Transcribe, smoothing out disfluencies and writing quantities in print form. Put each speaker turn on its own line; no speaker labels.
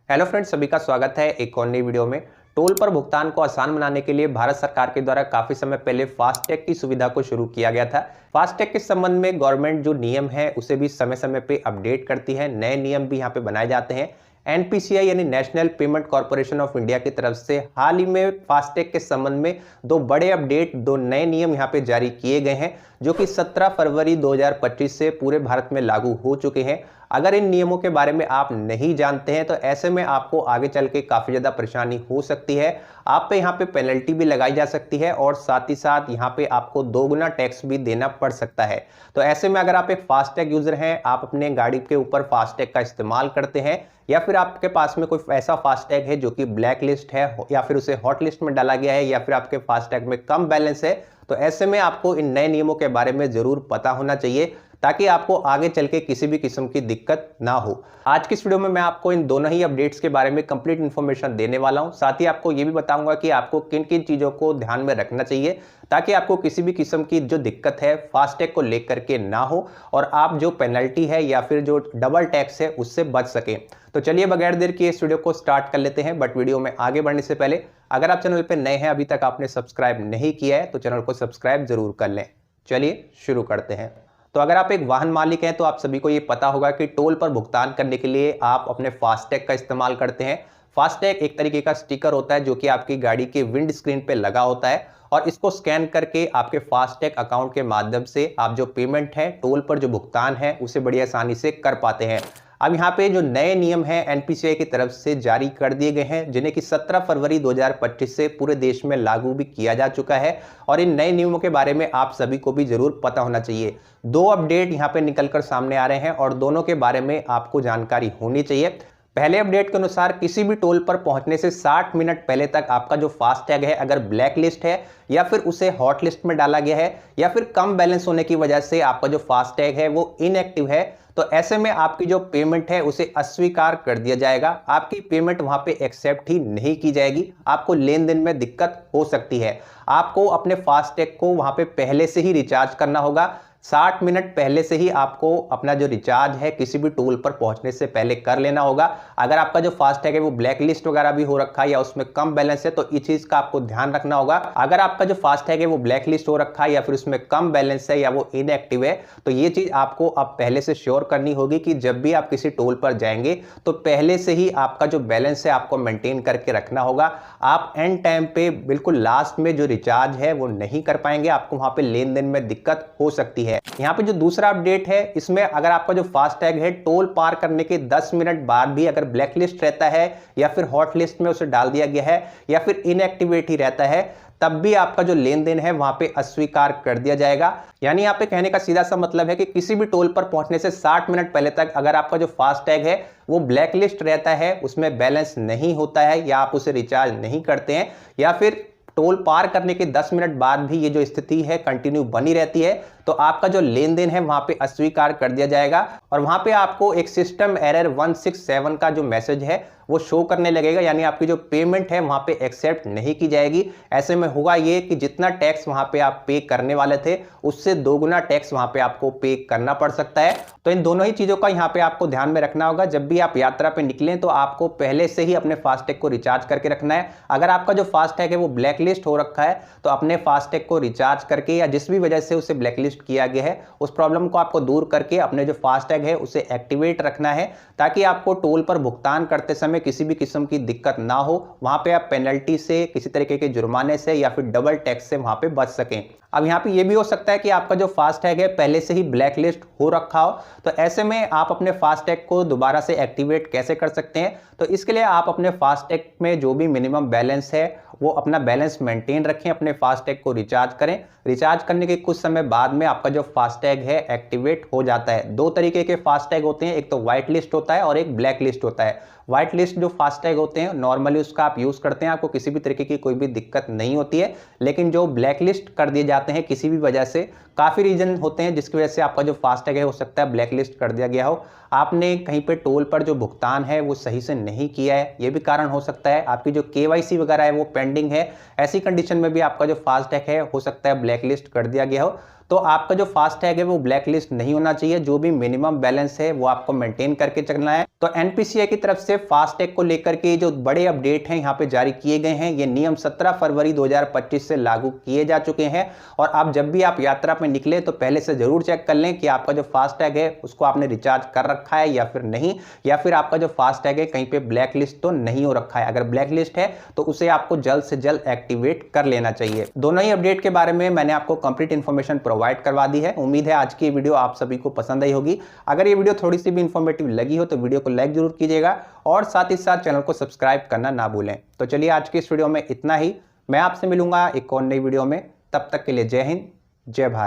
Hello friends, सभी का स्वागत है एक और नई वीडियो में। टोल पर भुगतान को आसान बनाने के लिए भारत सरकार के द्वारा काफी समय पहले फास्टैग की सुविधा को शुरू किया गया था। फास्टैग के संबंध में गवर्नमेंट जो नियम है उसे भी समय समय पे अपडेट करती है, नए नियम भी यहाँ पे बनाए जाते हैं। एनपीसीआई यानी national payment corporation of India की तरफ से हाल ही में फास्टैग के संबंध में दो बड़े अपडेट, दो नए नियम यहाँ पे जारी किए गए हैं, जो कि 17 फरवरी 2025 से पूरे भारत में लागू हो चुके हैं। अगर इन नियमों के बारे में आप नहीं जानते हैं तो ऐसे में आपको आगे चल के काफी ज्यादा परेशानी हो सकती है। आप पे यहाँ पे पेनल्टी भी लगाई जा सकती है और साथ ही साथ यहाँ पे आपको दोगुना टैक्स भी देना पड़ सकता है। तो ऐसे में अगर आप एक फास्टैग यूजर हैं, आप अपने गाड़ी के ऊपर फास्टैग का इस्तेमाल करते हैं, या फिर आपके पास में कोई ऐसा फास्टैग है जो कि ब्लैक लिस्ट है या फिर उसे हॉट लिस्ट में डाला गया है, या फिर आपके फास्टैग में कम बैलेंस है, तो ऐसे में आपको इन नए नियमों के बारे में जरूर पता होना चाहिए ताकि आपको आगे चल के किसी भी किस्म की दिक्कत ना हो। आज की इस वीडियो में मैं आपको इन दोनों ही अपडेट्स के बारे में कंप्लीट इन्फॉर्मेशन देने वाला हूं। साथ ही आपको ये भी बताऊंगा कि आपको किन किन चीजों को ध्यान में रखना चाहिए ताकि आपको किसी भी किस्म की जो दिक्कत है फास्टैग को लेकर के ना हो और आप जो पेनल्टी है या फिर जो डबल टैक्स है उससे बच सके। तो चलिए बगैर देर किए इस वीडियो को स्टार्ट कर लेते हैं। बट वीडियो में आगे बढ़ने से पहले अगर आप चैनल पर नए हैं, अभी तक आपने सब्सक्राइब नहीं किया है, तो चैनल को सब्सक्राइब जरूर कर लें। चलिए शुरू करते हैं। तो अगर आप एक वाहन मालिक हैं तो आप सभी को ये पता होगा कि टोल पर भुगतान करने के लिए आप अपने फास्टैग का इस्तेमाल करते हैं। फास्टैग एक तरीके का स्टिकर होता है जो कि आपकी गाड़ी के विंड स्क्रीन पे लगा होता है और इसको स्कैन करके आपके फास्टैग अकाउंट के माध्यम से आप जो पेमेंट है, टोल पर जो भुगतान है, उसे बड़ी आसानी से कर पाते हैं। अब यहाँ पे जो नए नियम हैं एनपीसीआई की तरफ से जारी कर दिए गए हैं, जिन्हें कि 17 फरवरी 2025 से पूरे देश में लागू भी किया जा चुका है और इन नए नियमों के बारे में आप सभी को भी जरूर पता होना चाहिए। दो अपडेट यहाँ पे निकलकर सामने आ रहे हैं और दोनों के बारे में आपको जानकारी होनी चाहिए। पहले अपडेट के अनुसार किसी भी टोल पर पहुंचने से 60 मिनट पहले तक आपका जो फास्टैग है अगर ब्लैक लिस्ट है या फिर उसे हॉट लिस्ट में डाला गया है या फिर कम बैलेंस होने की वजह से आपका जो फास्टैग है वो इनएक्टिव है, तो ऐसे में आपकी जो पेमेंट है उसे अस्वीकार कर दिया जाएगा। आपकी पेमेंट वहां पे एक्सेप्ट ही नहीं की जाएगी, आपको लेन देन में दिक्कत हो सकती है। आपको अपने फास्टैग को वहां पे पहले से ही रिचार्ज करना होगा। 60 मिनट पहले से ही आपको अपना जो रिचार्ज है किसी भी टोल पर पहुंचने से पहले कर लेना होगा। अगर आपका जो फास्टैग है वो ब्लैक लिस्ट वगैरह भी हो रखा है या उसमें कम बैलेंस है तो इस चीज का आपको ध्यान रखना होगा। अगर आपका जो फास्टैग है वो ब्लैक लिस्ट हो रखा है या फिर उसमें कम बैलेंस है या वो इनएक्टिव है, तो ये चीज आपको अब पहले से श्योर करनी होगी कि जब भी आप किसी टोल पर जाएंगे तो पहले से ही आपका जो बैलेंस है आपको मेंटेन करके रखना होगा। आप एंड टाइम पे बिल्कुल लास्ट में जो रिचार्ज है वो नहीं कर पाएंगे, आपको वहां पे लेन देन में दिक्कत हो सकती है। यहाँ पे जो दूसरा अपडेट है इसमें अगर आपका जो फास्टैग है टोल पार करने के 10 मिनट बाद भी अगर ब्लैक लिस्ट रहता है या फिर हॉट लिस्ट में उसे डाल दिया गया है या फिर इनएक्टिवेट ही रहता है, तब भी आपका जो लेन देन है वहां पे अस्वीकार कर दिया जाएगा। यानी यहाँ पे कहने का सीधा सा मतलब है कि किसी भी टोल पर पहुंचने से 60 मिनट पहले तक अगर आपका जो फास्टैग है वो ब्लैक लिस्ट रहता है, उसमें बैलेंस नहीं होता है या आप उसे रिचार्ज नहीं करते हैं या फिर टोल पार करने के 10 मिनट बाद भी ये जो स्थिति है कंटिन्यू बनी रहती है, तो आपका जो लेन देन है वहां पे अस्वीकार कर दिया जाएगा और वहां पे आपको एक सिस्टम एरर 167 का जो मैसेज है वो शो करने लगेगा। यानी आपकी जो पेमेंट है वहां पे एक्सेप्ट नहीं की जाएगी। ऐसे में होगा ये कि जितना टैक्स वहां पे आप पे करने वाले थे उससे दोगुना टैक्स वहां पे आपको पे करना पड़ सकता है। तो इन दोनों ही चीजों का यहाँ पे आपको ध्यान में रखना होगा। जब भी आप यात्रा पे निकलें तो आपको पहले से ही अपने फास्टैग को रिचार्ज करके रखना है। अगर आपका जो फास्टैग है वो ब्लैक लिस्ट हो रखा है तो अपने फास्टैग को रिचार्ज करके या जिस भी वजह से उसे ब्लैक लिस्ट किया गया है उस प्रॉब्लम को आपको दूर करके अपने जो फास्टैग है उसे एक्टिवेट रखना है ताकि आपको टोल पर भुगतान करते समय किसी भी किस्म की दिक्कत ना हो। वहां पे आप पेनल्टी से, किसी तरीके के जुर्माने से या फिर डबल टैक्स से वहां पे बच सकें। अब यहाँ पे ये भी हो सकता है कि आपका जो फास्टैग है पहले से ही ब्लैक लिस्ट हो रखा हो, तो ऐसे में आप अपने फास्टैग को दोबारा से एक्टिवेट कैसे कर सकते हैं? तो इसके लिए आप अपने फास्टैग में जो भी मिनिमम बैलेंस है वो अपना बैलेंस मेंटेन रखें, अपने फास्टैग को रिचार्ज करें। रिचार्ज करने के कुछ समय बाद में आपका जो फास्टैग है एक्टिवेट हो जाता है। दो तरीके के फास्टैग होते हैं, एक तो व्हाइट लिस्ट होता है और एक ब्लैक लिस्ट होता है। व्हाइट लिस्ट जो फास्टैग होते हैं नॉर्मली उसका आप यूज करते हैं, आपको किसी भी तरीके की कोई भी दिक्कत नहीं होती है। लेकिन जो ब्लैक लिस्ट कर दिए जाते हैं किसी भी वजह से, काफी रीजन होते हैं जिसकी वजह से आपका जो फास्टैग है हो सकता है ब्लैक लिस्ट कर दिया गया हो। आपने कहीं पे टोल पर जो भुगतान है वो सही से नहीं किया है, ये भी कारण हो सकता है। आपकी जो केवाईसी वगैरह है वो पेंडिंग है, ऐसी कंडीशन में भी आपका जो फास्टैग है हो सकता है ब्लैक लिस्ट कर दिया गया हो। तो आपका जो फास्टैग है वो ब्लैक लिस्ट नहीं होना चाहिए। जो भी मिनिमम बैलेंस है वो आपको मेंटेन करके चलना है। तो एनपीसीआई की तरफ से फास्टैग को लेकर के जो बड़े अपडेट हैं यहाँ पे जारी किए गए हैं। ये नियम 17 फरवरी 2025 से लागू किए जा चुके हैं और आप जब भी आप यात्रा पे निकले तो पहले से जरूर चेक कर लें कि आपका जो फास्टैग है उसको आपने रिचार्ज कर रखा है या फिर नहीं, या फिर आपका जो फास्टैग है कहीं पे ब्लैक लिस्ट तो नहीं हो रखा है। अगर ब्लैक लिस्ट है तो उसे आपको जल्द से जल्द एक्टिवेट कर लेना चाहिए। दोनों ही अपडेट के बारे में मैंने आपको कंप्लीट इंफॉर्मेशन प्रोवाइड करवा दी है। उम्मीद है आज की वीडियो आप सभी को पसंद आई होगी। अगर ये वीडियो थोड़ी सी भी इंफॉर्मेटिव लगी हो तो वीडियो को लाइक जरूर कीजिएगा और साथ ही साथ चैनल को सब्सक्राइब करना ना भूलें। तो चलिए आज की इस वीडियो में इतना ही। मैं आपसे मिलूंगा एक और नई वीडियो में। तब तक के लिए जय हिंद, जय भारत।